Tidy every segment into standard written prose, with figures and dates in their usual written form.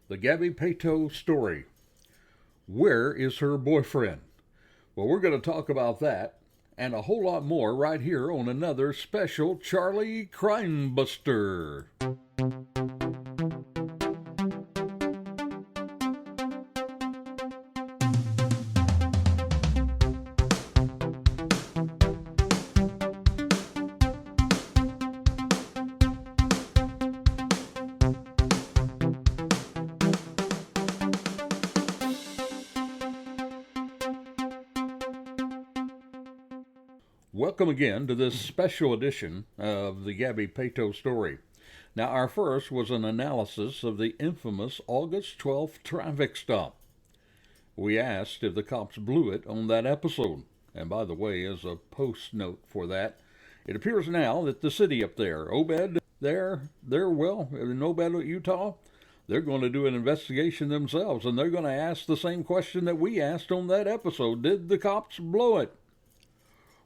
The Gabby Petito story. Where is her boyfriend? Well, we're going to talk about that and a whole lot more right here on another special Charlie Crime Buster. Welcome again to this special edition of the Gabby Petito story. Now, our first was an analysis of the infamous August 12th traffic stop. We asked if the cops blew it on that episode. And by the way, as a post note for that, it appears now that the city up there, Obed, in Obed, Utah, they're going to do an investigation themselves, and they're going to ask the same question that we asked on that episode. Did the cops blow it?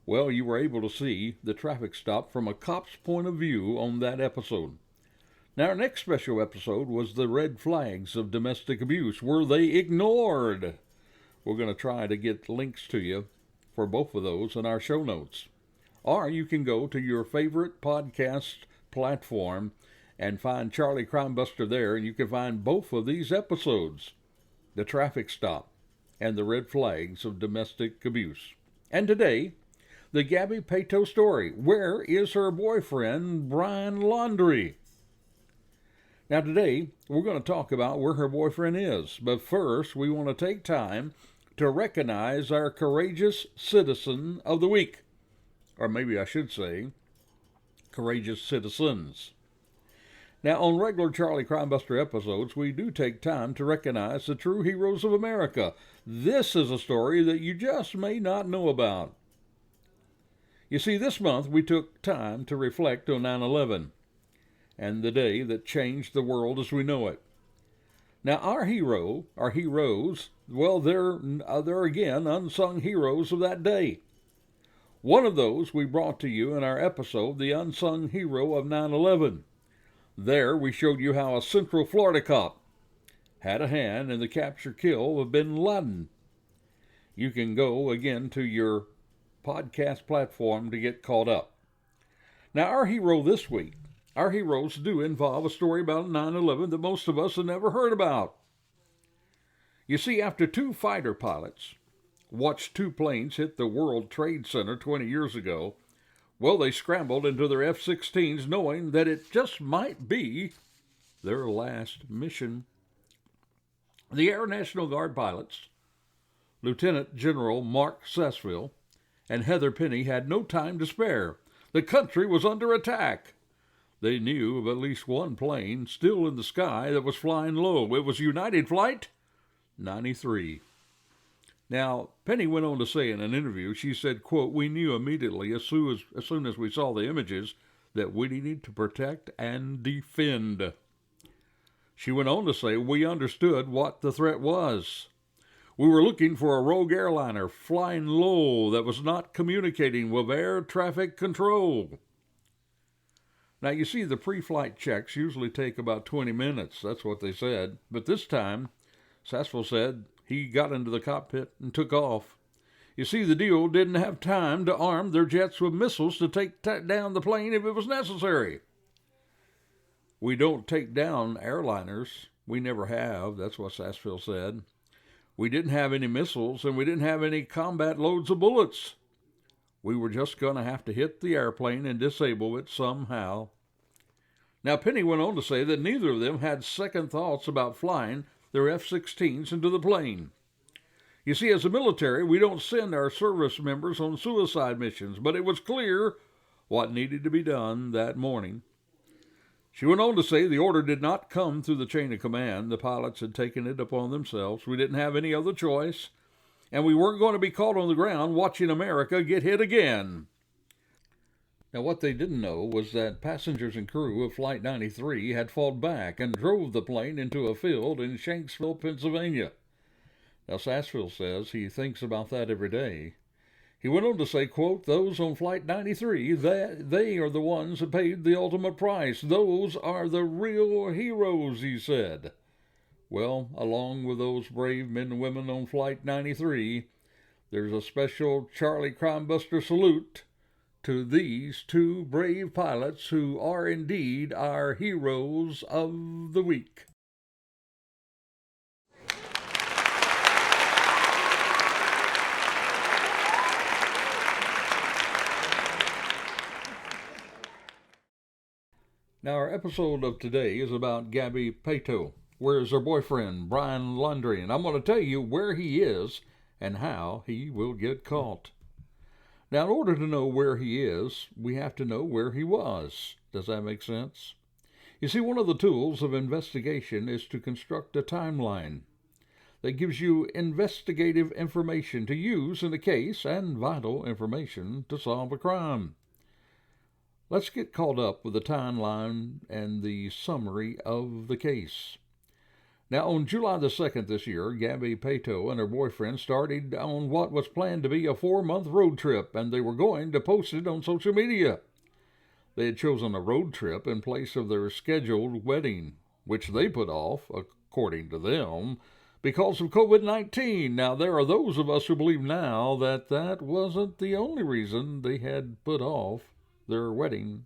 Well, you were able to see the traffic stop from a cop's point of view on that episode. Now, our next special episode was the red flags of domestic abuse. Were they ignored? We're going to try to get links to you for both of those in our show notes. Or you can go to your favorite podcast platform and find Charlie Crime Buster there, and you can find both of these episodes, the traffic stop and the red flags of domestic abuse. And today, the Gabby Petito story. Where is her boyfriend, Brian Laundrie? Now today, we're going to talk about where her boyfriend is. But first, we want to take time to recognize our courageous citizen of the week. Or maybe I should say, courageous citizens. Now, on regular Charlie Crime Buster episodes, we do take time to recognize the true heroes of America. This is a story that you just may not know about. You see, this month we took time to reflect on 9/11 and the day that changed the world as we know it. Now, our heroes, well, they're again unsung heroes of that day. One of those we brought to you in our episode, The Unsung Hero of 9/11. There we showed you how a Central Florida cop had a hand in the capture-kill of bin Laden. You can go again to your podcast platform to get caught up. Now, our hero this week, our heroes do involve a story about 9/11 that most of us have never heard about. You see, after two fighter pilots watched two planes hit the World Trade Center 20 years ago, well, they scrambled into their F-16s knowing that it just might be their last mission. The Air National Guard pilots, Lieutenant General Mark Sassville and Heather Penny, had no time to spare. The country was under attack. They knew of at least one plane still in the sky that was flying low. It was United Flight 93. Now, Penny went on to say in an interview, she said, quote, "We knew immediately as soon as we saw the images that we needed to protect and defend." She went on to say, "We understood what the threat was. We were looking for a rogue airliner flying low that was not communicating with air traffic control." Now, you see, the pre-flight checks usually take about 20 minutes. That's what they said. But this time, Sassville said he got into the cockpit and took off. You see, the deal didn't have time to arm their jets with missiles to take down the plane if it was necessary. "We don't take down airliners. We never have." That's what Sassville said. "We didn't have any missiles, and we didn't have any combat loads of bullets. We were just going to have to hit the airplane and disable it somehow." Now, Penny went on to say that neither of them had second thoughts about flying their F-16s into the plane. You see, as a military, we don't send our service members on suicide missions, but it was clear what needed to be done that morning. She went on to say the order did not come through the chain of command. The pilots had taken it upon themselves. We didn't have any other choice, and we weren't going to be caught on the ground watching America get hit again. Now, what they didn't know was that passengers and crew of Flight 93 had fought back and drove the plane into a field in Shanksville, Pennsylvania. Now, Sassville says he thinks about that every day. He went on to say, quote, "Those on Flight 93, they are the ones that paid the ultimate price. Those are the real heroes," he said. Well, along with those brave men and women on Flight 93, there's a special Charlie Crimebuster salute to these two brave pilots who are indeed our heroes of the week. Now, our episode of today is about Gabby Petito, where is her boyfriend, Brian Laundrie, and I'm going to tell you where he is and how he will get caught. Now, in order to know where he is, we have to know where he was. Does that make sense? You see, one of the tools of investigation is to construct a timeline that gives you investigative information to use in a case and vital information to solve a crime. Let's get caught up with the timeline and the summary of the case. Now, on July the 2nd this year, Gabby Petito and her boyfriend started on what was planned to be a 4-month road trip, and they were going to post it on social media. They had chosen a road trip in place of their scheduled wedding, which they put off, according to them, because of COVID-19. Now, there are those of us who believe now that that wasn't the only reason they had put off their wedding.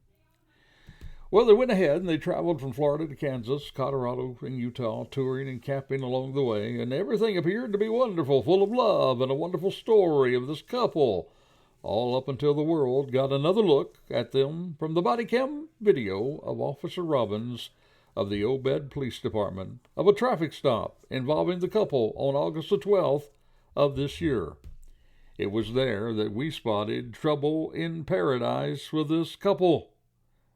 Well, they went ahead and they traveled from Florida to Kansas, Colorado, and Utah, touring and camping along the way, and everything appeared to be wonderful, full of love, and a wonderful story of this couple, all up until the world got another look at them from the body cam video of Officer Robbins of the Obed Police Department of a traffic stop involving the couple on August the 12th of this year. It was there that we spotted trouble in paradise with this couple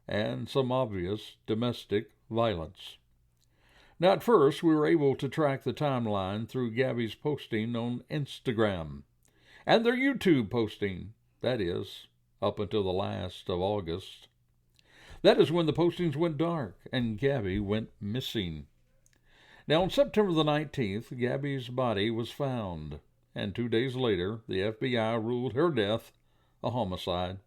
and some obvious domestic violence. Now, at first, we were able to track the timeline through Gabby's posting on Instagram and their YouTube posting, that is, up until the last of August. That is when the postings went dark and Gabby went missing. Now, on September the 19th, Gabby's body was found, and 2 days later, the FBI ruled her death a homicide.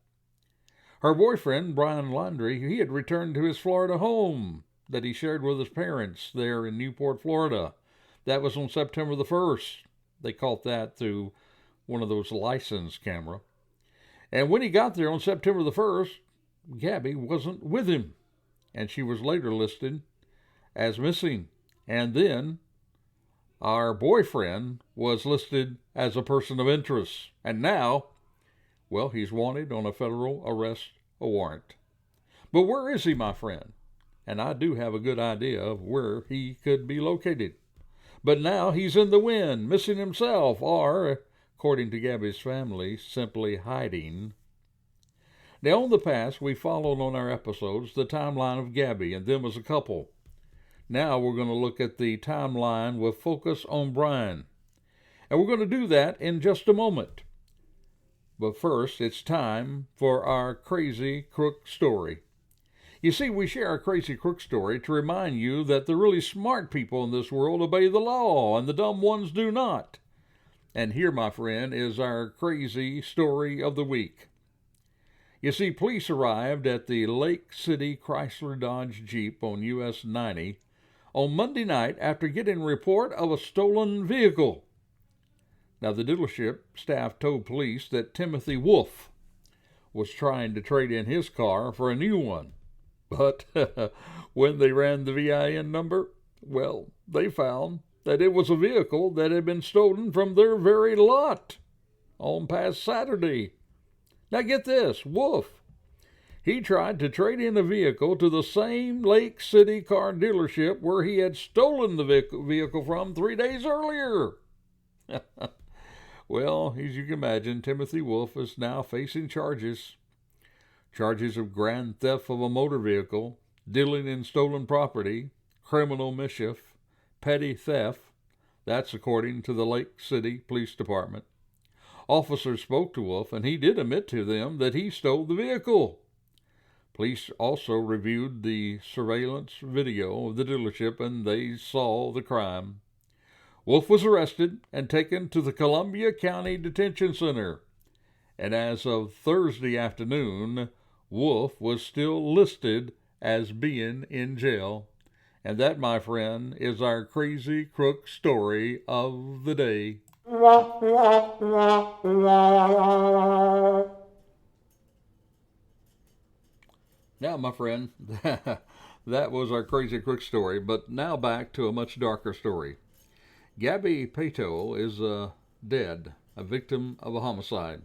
Her boyfriend, Brian Laundrie, he had returned to his Florida home that he shared with his parents there in Newport, Florida. That was on September the 1st. They caught that through one of those license camera. And when he got there on September the 1st, Gabby wasn't with him, and she was later listed as missing. And then our boyfriend was listed as a person of interest. And now, well, he's wanted on a federal arrest warrant. But where is he, my friend? And I do have a good idea of where he could be located. But now he's in the wind, missing himself, or, according to Gabby's family, simply hiding. Now, in the past, we followed on our episodes the timeline of Gabby and them as a couple. Now we're going to look at the timeline with focus on Brian. And we're going to do that in just a moment. But first, it's time for our crazy crook story. You see, we share our crazy crook story to remind you that the really smart people in this world obey the law and the dumb ones do not. And here, my friend, is our crazy story of the week. You see, police arrived at the Lake City Chrysler Dodge Jeep on US 90 on Monday night after getting a report of a stolen vehicle. Now, the dealership staff told police that Timothy Wolf was trying to trade in his car for a new one. But when they ran the VIN number, well, they found that it was a vehicle that had been stolen from their very lot on past Saturday. Now get this, Wolf, he tried to trade in a vehicle to the same Lake City car dealership where he had stolen the vehicle from 3 days earlier. Well, as you can imagine, Timothy Wolf is now facing charges of grand theft of a motor vehicle, dealing in stolen property, criminal mischief, petty theft. That's according to the Lake City Police Department. Officers spoke to Wolf, and he did admit to them that he stole the vehicle. Police also reviewed the surveillance video of the dealership, and they saw the crime. Wolf was arrested and taken to the Columbia County Detention Center. And as of Thursday afternoon, Wolf was still listed as being in jail, And that, my friend, is our crazy crook story of the day. Now, my friend, that was our crazy crook story, but now back to a much darker story. Gabby Petito is dead, a victim of a homicide.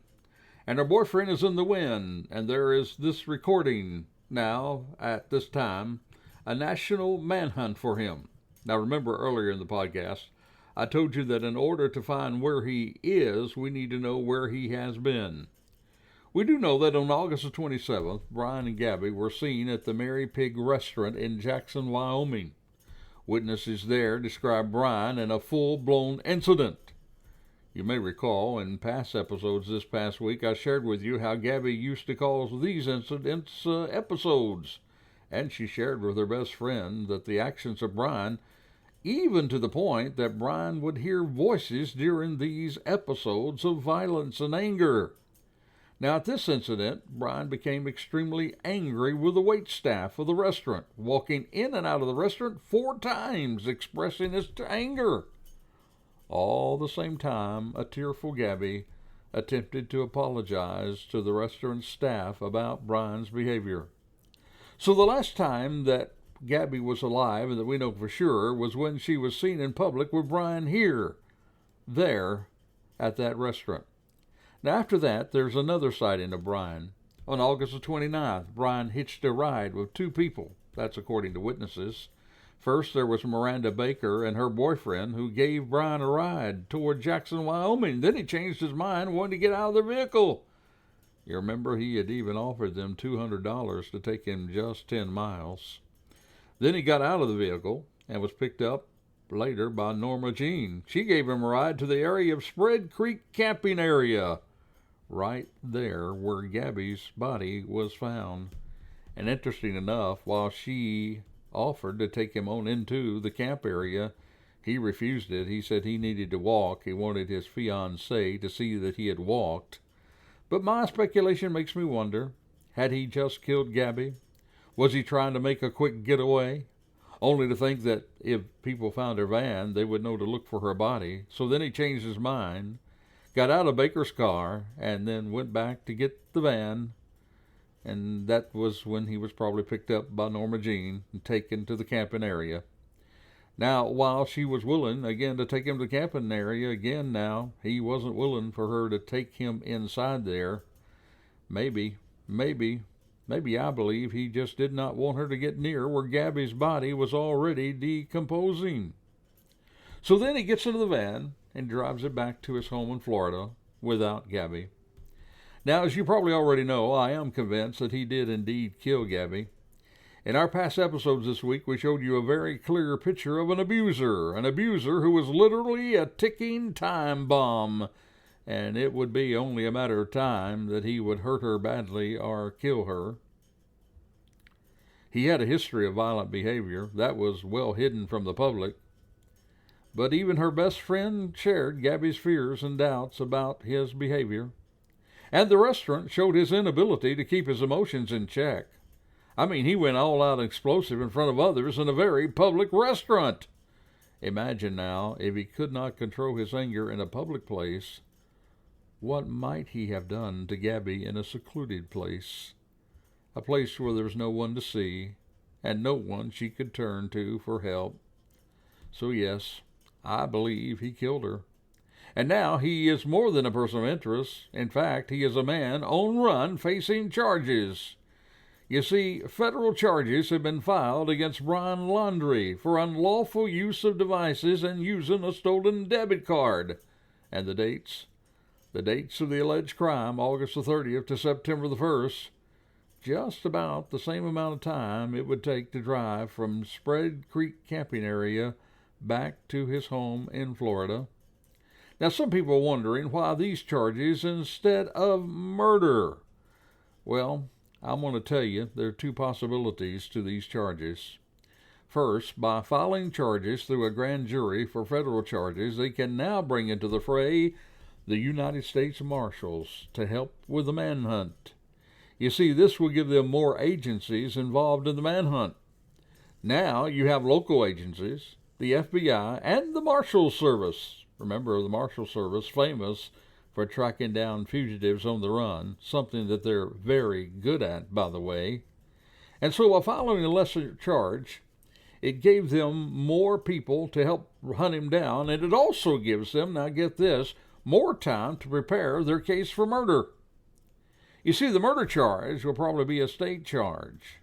And her boyfriend is in the wind, and there is this recording now, at this time, a national manhunt for him. Now, remember earlier in the podcast, I told you that in order to find where he is, we need to know where he has been. We do know that on August the 27th, Brian and Gabby were seen at the Mary Pig restaurant in Jackson, Wyoming. Witnesses there describe Brian in a full-blown incident. You may recall in past episodes this past week, I shared with you how Gabby used to call these incidents episodes. And she shared with her best friend that the actions of Brian, even to the point that Brian would hear voices during these episodes of violence and anger. Now, at this incident, Brian became extremely angry with the waitstaff of the restaurant, walking in and out of the restaurant 4 times, expressing his anger. All the same time, a tearful Gabby attempted to apologize to the restaurant staff about Brian's behavior. So the last time that Gabby was alive, and that we know for sure, was when she was seen in public with Brian there, at that restaurant. Now, after that, there's another sighting of Brian. On August the 29th, Brian hitched a ride with 2 people. That's according to witnesses. First, there was Miranda Baker and her boyfriend who gave Brian a ride toward Jackson, Wyoming. Then he changed his mind, wanted to get out of the vehicle. You remember he had even offered them $200 to take him just 10 miles. Then he got out of the vehicle and was picked up later by Norma Jean. She gave him a ride to the area of Spread Creek camping area, right there where Gabby's body was found. And interesting enough, while she offered to take him on into the camp area, he refused it. He said he needed to walk. He wanted his fiancée to see that he had walked. But my speculation makes me wonder, had he just killed Gabby? Was he trying to make a quick getaway? Only to think that if people found her van, they would know to look for her body. So then he changed his mind, got out of Baker's car, and then went back to get the van. And that was when he was probably picked up by Norma Jean and taken to the camping area. Now, while she was willing, again, to take him to the camping area, again now, he wasn't willing for her to take him inside there. Maybe I believe he just did not want her to get near where Gabby's body was already decomposing. So then he gets into the van and drives it back to his home in Florida without Gabby. Now, as you probably already know, I am convinced that he did indeed kill Gabby. In our past episodes this week, we showed you a very clear picture of an abuser who was literally a ticking time bomb, and it would be only a matter of time that he would hurt her badly or kill her. He had a history of violent behavior that was well hidden from the public, but even her best friend shared Gabby's fears and doubts about his behavior. And the restaurant showed his inability to keep his emotions in check. I mean, he went all out explosive in front of others in a very public restaurant. Imagine now, if he could not control his anger in a public place, what might he have done to Gabby in a secluded place? A place where there was no one to see, and no one she could turn to for help. So yes, I believe he killed her. And now he is more than a person of interest. In fact, he is a man on run facing charges. You see, federal charges have been filed against Brian Laundrie for unlawful use of devices and using a stolen debit card. And the dates? The dates of the alleged crime, August the 30th to September the 1st, just about the same amount of time it would take to drive from Spread Creek camping area back to his home in Florida. Now, some people are wondering why these charges instead of murder. Well, I'm going to tell you there are 2 possibilities to these charges. First, by filing charges through a grand jury for federal charges, they can now bring into the fray the United States Marshals to help with the manhunt. You see, this will give them more agencies involved in the manhunt. Now you have local agencies, the FBI, and the Marshal Service. Remember, the Marshal Service, famous for tracking down fugitives on the run, something that they're very good at, by the way. And so while following a lesser charge, it gave them more people to help hunt him down, and it also gives them, now get this, more time to prepare their case for murder. You see, the murder charge will probably be a state charge.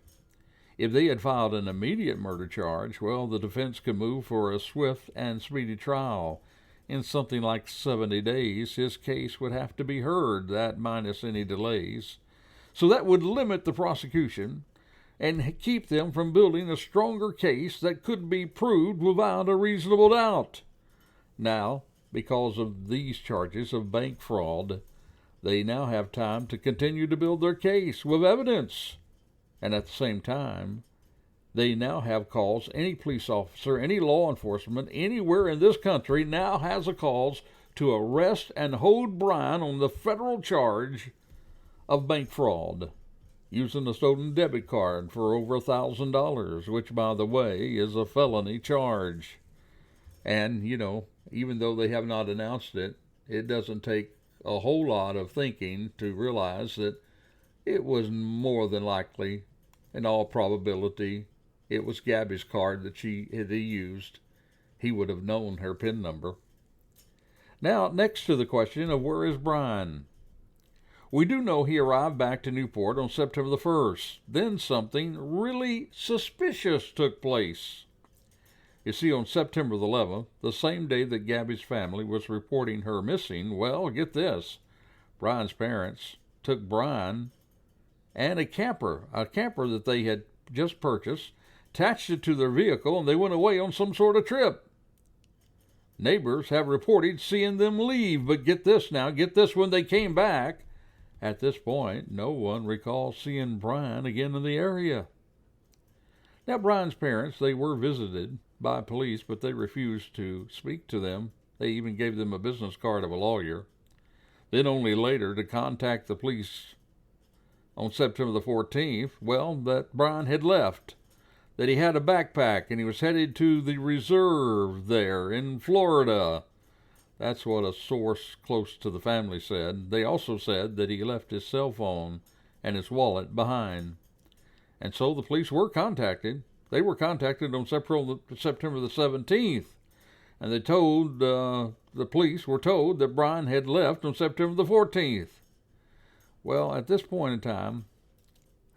If they had filed an immediate murder charge, well, the defense could move for a swift and speedy trial. In something like 70 days, his case would have to be heard, that minus any delays. So that would limit the prosecution and keep them from building a stronger case that could be proved without a reasonable doubt. Now, because of these charges of bank fraud, they now have time to continue to build their case with evidence. And at the same time, they now have cause. Any police officer, any law enforcement, anywhere in this country now has a cause to arrest and hold Brian on the federal charge of bank fraud, using a stolen debit card for over $1,000, which, by the way, is a felony charge. And, even though they have not announced it, it doesn't take a whole lot of thinking to realize that it was more than likely, in all probability, it was Gabby's card that he used. He would have known her PIN number. Now, next to the question of where is Brian? We do know he arrived back to Newport on September the 1st. Then something really suspicious took place. You see, on September the 11th, the same day that Gabby's family was reporting her missing, well, get this, Brian's parents took Brian and a camper that they had just purchased, attached it to their vehicle, and they went away on some sort of trip. Neighbors have reported seeing them leave, but get this, when they came back, at this point, no one recalls seeing Brian again in the area. Now, Brian's parents, they were visited by police, but they refused to speak to them. They even gave them a business card of a lawyer. Then only later to contact the police on September the 14th, well, that Brian had left, that he had a backpack and he was headed to the reserve there in Florida. That's what a source close to the family said. They also said that he left his cell phone and his wallet behind. And so the police were contacted. They were contacted on September the 17th. And they told, the police were told that Brian had left on September the 14th. Well, at this point in time,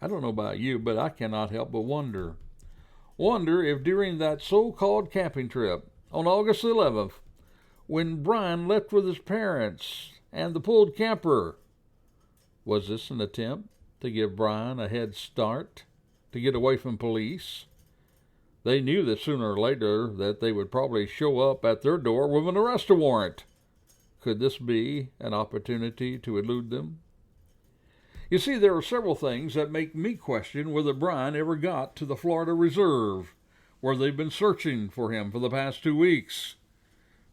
I don't know about you, but I cannot help but wonder. Wonder if during that so-called camping trip on August 11th, when Brian left with his parents and the pulled camper, was this an attempt to give Brian a head start to get away from police? They knew that sooner or later that they would probably show up at their door with an arrest warrant. Could this be an opportunity to elude them? You see, there are several things that make me question whether Brian ever got to the Florida Reserve, where they've been searching for him for the past 2 weeks.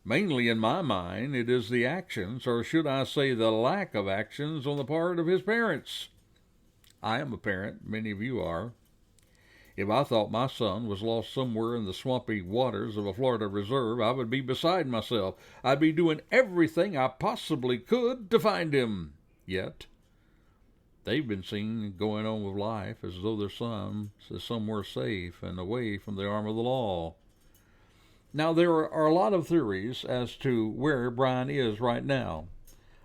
Mainly in my mind, it is the actions, or should I say the lack of actions, on the part of his parents. I am a parent, many of you are. If I thought my son was lost somewhere in the swampy waters of a Florida reserve, I would be beside myself. I'd be doing everything I possibly could to find him. Yet, they've been seen going on with life as though their son is somewhere safe and away from the arm of the law. Now, there are a lot of theories as to where Brian is right now.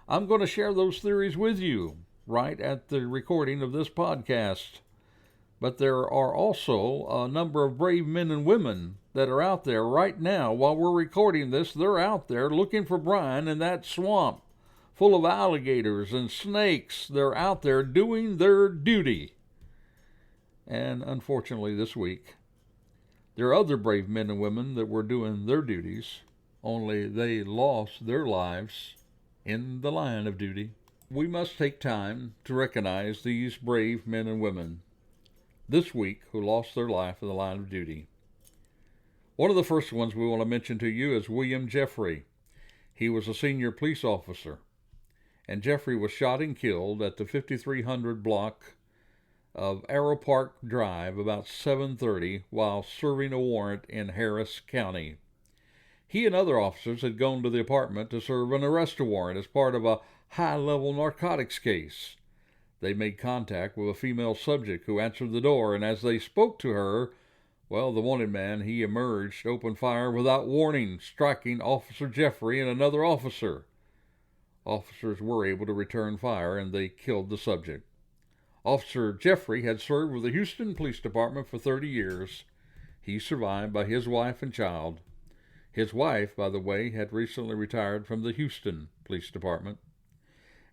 I'm going to share those theories with you right at the recording of this podcast. But there are also a number of brave men and women that are out there right now. While we're recording this, they're out there looking for Brian in that swamp full of alligators and snakes. They're out there doing their duty. And unfortunately this week, there are other brave men and women that were doing their duties, only they lost their lives in the line of duty. We must take time to recognize these brave men and women this week who lost their life in the line of duty. One of the first ones we want to mention to you is William Jeffrey. He was a senior police officer, and Jeffrey was shot and killed at the 5300 block of Arrow Park Drive about 7:30 while serving a warrant in Harris County. He and other officers had gone to the apartment to serve an arrest warrant as part of a high-level narcotics case. They made contact with a female subject who answered the door, and as they spoke to her, well, the wanted man, he emerged, opened fire without warning, striking Officer Jeffrey and another officer. Officers were able to return fire, and they killed the subject. Officer Jeffrey had served with the Houston Police Department for 30 years. He survived by his wife and child. His wife, by the way, had recently retired from the Houston Police Department.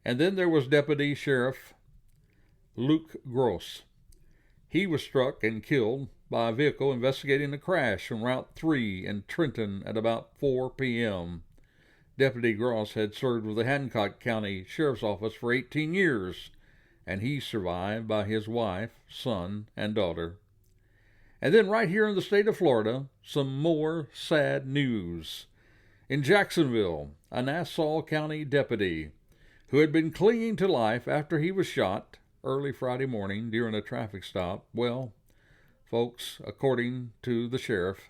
And then there was Deputy Sheriff Luke Gross. He was struck and killed by a vehicle investigating a crash on Route 3 in Trenton at about 4 p.m. Deputy Gross had served with the Hancock County Sheriff's Office for 18 years, and he survived by his wife, son, and daughter. And then right here in the state of Florida, some more sad news. In Jacksonville, a Nassau County deputy who had been clinging to life after he was shot early Friday morning during a traffic stop, well, folks, according to the sheriff,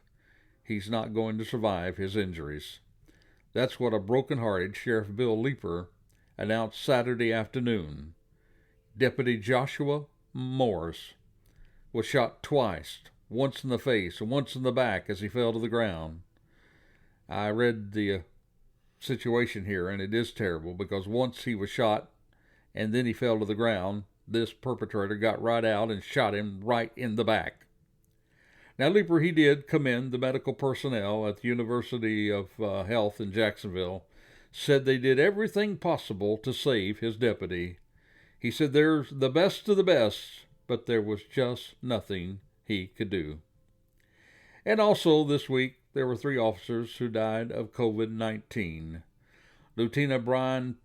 he's not going to survive his injuries. That's what a broken-hearted Sheriff Bill Leeper announced Saturday afternoon. Deputy Joshua Morris was shot twice, once in the face and once in the back as he fell to the ground. I read the situation here, and it is terrible because once he was shot and then he fell to the ground, this perpetrator got right out and shot him right in the back. Now, Leeper, he did commend the medical personnel at the University of Health in Jacksonville, said they did everything possible to save his deputy. He said there's the best of the best, but there was just nothing he could do. And also this week, there were 3 officers who died of COVID-19. Lieutenant Brian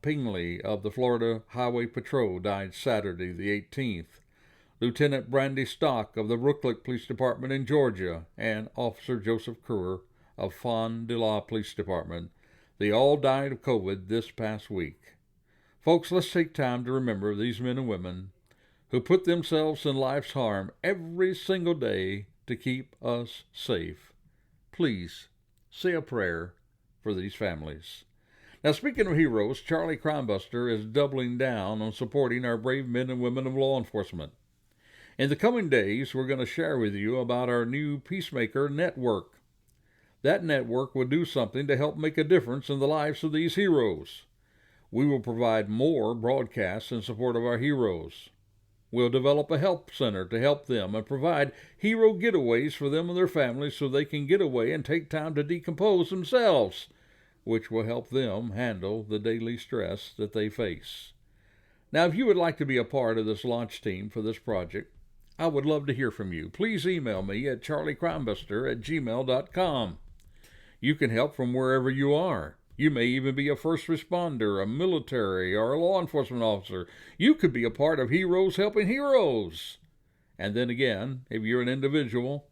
Pingley of the Florida Highway Patrol died Saturday, the 18th. Lieutenant Brandy Stock of the Brooklet Police Department in Georgia, and Officer Joseph Kruer of Fond du Lac Police Department. They all died of COVID this past week. Folks, let's take time to remember these men and women who put themselves in life's harm every single day to keep us safe. Please say a prayer for these families. Now, speaking of heroes, Charlie Crimebuster is doubling down on supporting our brave men and women of law enforcement. In the coming days, we're going to share with you about our new Peacemaker Network. That network will do something to help make a difference in the lives of these heroes. We will provide more broadcasts in support of our heroes. We'll develop a help center to help them and provide hero getaways for them and their families so they can get away and take time to decompose themselves, which will help them handle the daily stress that they face. Now, if you would like to be a part of this launch team for this project, I would love to hear from you. Please email me at charliecrimebuster@gmail.com. You can help from wherever you are. You may even be a first responder, a military, or a law enforcement officer. You could be a part of Heroes Helping Heroes. And then again, if you're an individual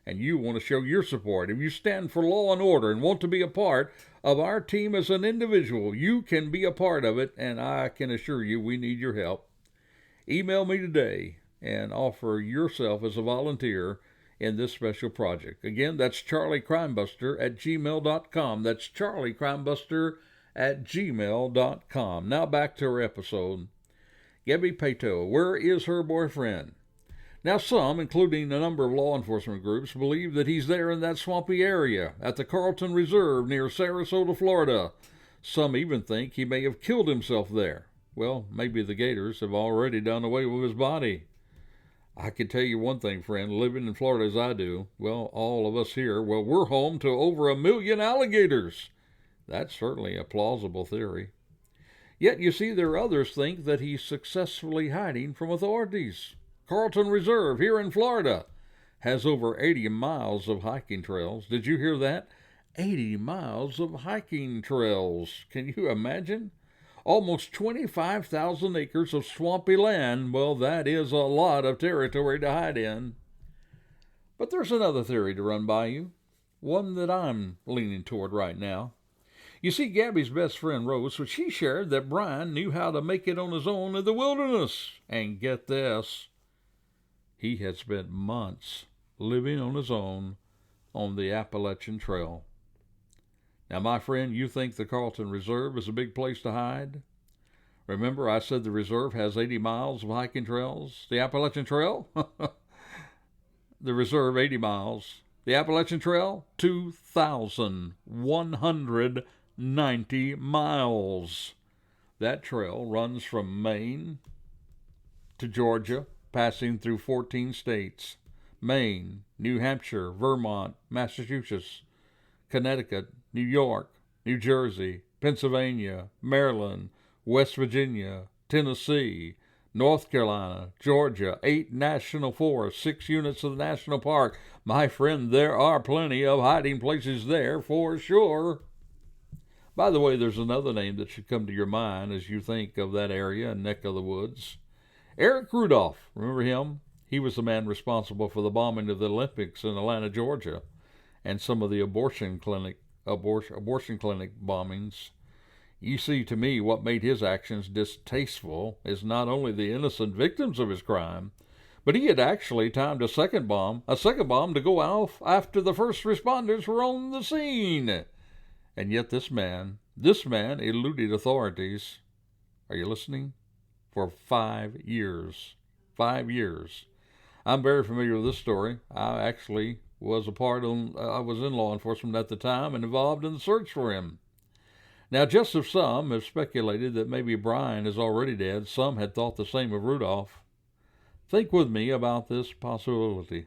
and you want to show your support, if you stand for law and order and want to be a part of our team as an individual, you can be a part of it, and I can assure you we need your help. Email me today and offer yourself as a volunteer in this special project. Again, that's charliecrimebuster@gmail.com. That's charliecrimebuster@gmail.com. Now back to our episode. Gabby Petito, where is her boyfriend? Now some, including a number of law enforcement groups, believe that he's there in that swampy area at the Carlton Reserve near Sarasota, Florida. Some even think he may have killed himself there. Well, maybe the gators have already done away with his body. I can tell you one thing, friend, living in Florida as I do, well, all of us here, well, we're home to over 1 million alligators. That's certainly a plausible theory. Yet, you see, there are others think that he's successfully hiding from authorities. Carlton Reserve here in Florida has over 80 miles of hiking trails. Did you hear that? 80 miles of hiking trails. Can you imagine? Almost 25,000 acres of swampy land. Well, that is a lot of territory to hide in. But there's another theory to run by you, one that I'm leaning toward right now. You see, Gabby's best friend Rose, so she shared that Brian knew how to make it on his own in the wilderness. And get this, he had spent months living on his own on the Appalachian Trail. Now, my friend, you think the Carlton Reserve is a big place to hide? Remember, I said the reserve has 80 miles of hiking trails? The Appalachian Trail? The reserve, 80 miles. The Appalachian Trail, 2,190 miles. That trail runs from Maine to Georgia, passing through 14 states. Maine, New Hampshire, Vermont, Massachusetts, Connecticut, New York, New Jersey, Pennsylvania, Maryland, West Virginia, Tennessee, North Carolina, Georgia, 8 national forests, 6 units of the national park. My friend, there are plenty of hiding places there for sure. By the way, there's another name that should come to your mind as you think of that area and neck of the woods. Eric Rudolph, remember him? He was the man responsible for the bombing of the Olympics in Atlanta, Georgia, and some of the abortion clinic bombings. You see, to me, what made his actions distasteful is not only the innocent victims of his crime, but he had actually timed a second bomb to go off after the first responders were on the scene. And yet this man eluded authorities. Are you listening? For 5 years. 5 years. I'm very familiar with this story. I actually was I was in law enforcement at the time and involved in the search for him. Now, just as some have speculated that maybe Brian is already dead, some had thought the same of Rudolph. Think with me about this possibility.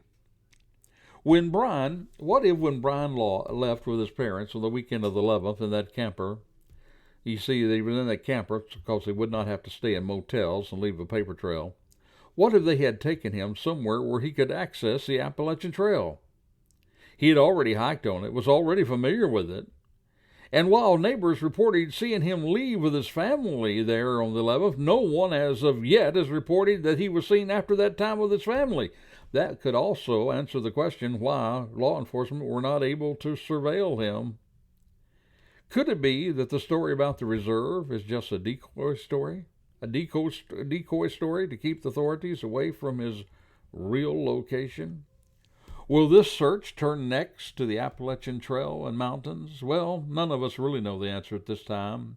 What if when Brian left with his parents on the weekend of the 11th in that camper, you see, they were in that camper because they would not have to stay in motels and leave a paper trail. What if they had taken him somewhere where he could access the Appalachian Trail? He had already hiked on it, was already familiar with it. And while neighbors reported seeing him leave with his family there on the 11th, no one as of yet has reported that he was seen after that time with his family. That could also answer the question why law enforcement were not able to surveil him. Could it be that the story about the reserve is just a decoy story? A decoy story to keep the authorities away from his real location? Will this search turn next to the Appalachian Trail and mountains? Well, none of us really know the answer at this time,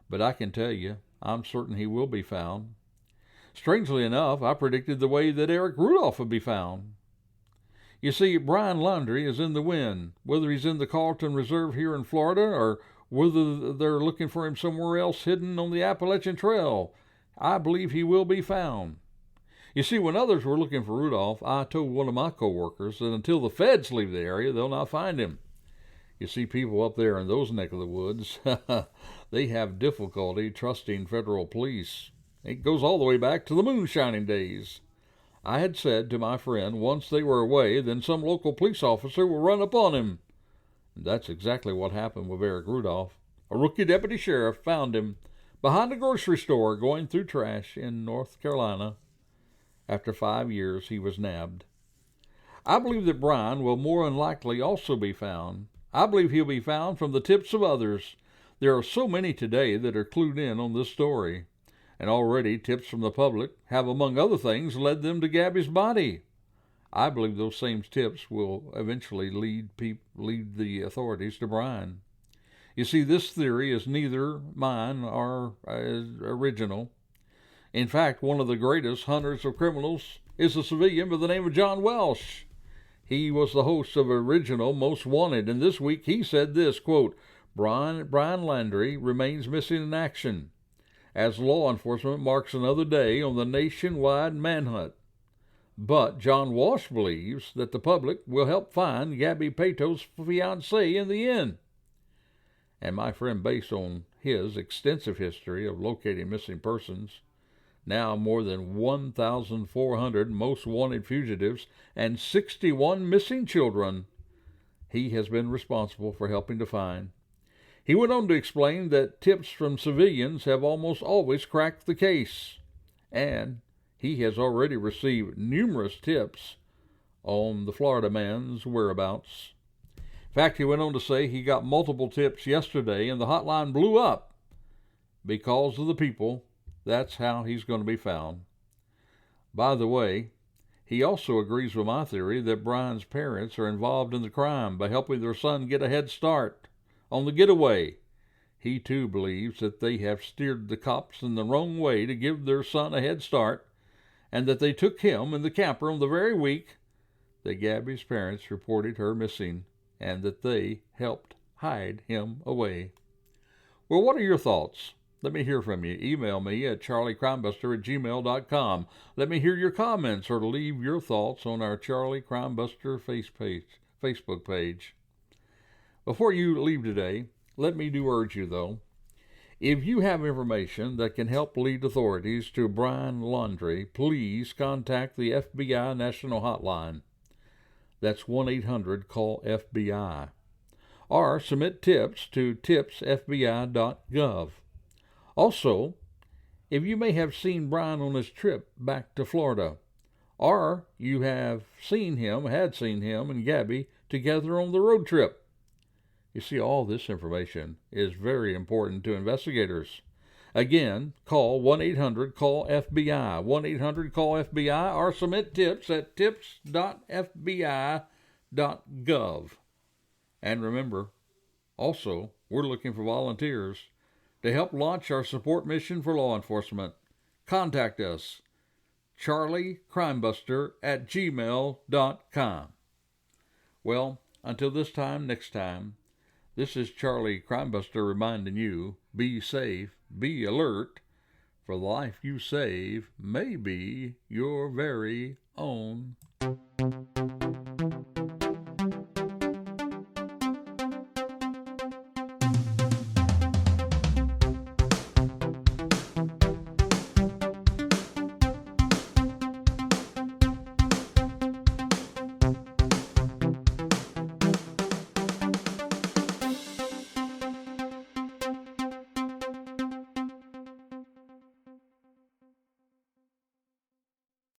but I can tell you, I'm certain he will be found. Strangely enough, I predicted the way that Eric Rudolph would be found. You see, Brian Laundrie is in the wind, whether he's in the Carlton Reserve here in Florida or whether they're looking for him somewhere else hidden on the Appalachian Trail. I believe he will be found. You see, when others were looking for Rudolph, I told one of my co-workers that until the feds leave the area, they'll not find him. You see, people up there in those neck of the woods, they have difficulty trusting federal police. It goes all the way back to the moonshining days. I had said to my friend, once they were away, then some local police officer will run upon him. And that's exactly what happened with Eric Rudolph. A rookie deputy sheriff found him behind a grocery store going through trash in North Carolina. After 5 years, he was nabbed. I believe that Brian will more than likely also be found. I believe he'll be found from the tips of others. There are so many today that are clued in on this story. And already tips from the public have, among other things, led them to Gabby's body. I believe those same tips will eventually lead the authorities to Brian. You see, this theory is neither mine or original. In fact, one of the greatest hunters of criminals is a civilian by the name of John Welsh. He was the host of original Most Wanted, and this week he said this, quote, Brian Laundrie remains missing in action as law enforcement marks another day on the nationwide manhunt. But John Walsh believes that the public will help find Gabby Petito's fiancée in the end. And my friend, based on his extensive history of locating missing persons, now more than 1,400 most wanted fugitives and 61 missing children, he has been responsible for helping to find. He went on to explain that tips from civilians have almost always cracked the case, and he has already received numerous tips on the Florida man's whereabouts. In fact, he went on to say he got multiple tips yesterday and the hotline blew up because of the people. That's how he's going to be found. By the way, he also agrees with my theory that Brian's parents are involved in the crime by helping their son get a head start on the getaway. He too believes that they have steered the cops in the wrong way to give their son a head start, and that they took him in the camper on the very week that Gabby's parents reported her missing, and that they helped hide him away. Well, what are your thoughts? Let me hear from you. Email me at charliecrimebuster@gmail.com. Let me hear your comments or leave your thoughts on our Charlie Crimebuster Facebook page. Before you leave today, let me urge you, though, if you have information that can help lead authorities to Brian Laundrie, please contact the FBI National Hotline. That's 1-800-CALL-FBI. Or submit tips to tipsfbi.gov. Also, if you may have seen Brian on his trip back to Florida, or you had seen him and Gabby together on the road trip. You see, all this information is very important to investigators. Again, call 1-800-CALL-FBI, 1-800-CALL-FBI, or submit tips at tips.fbi.gov. And remember, also, we're looking for volunteers to help launch our support mission for law enforcement. Contact us, charliecrimebuster@gmail.com. Well, until this time next time, this is Charlie Crimebuster reminding you, be safe, be alert, for the life you save may be your very own.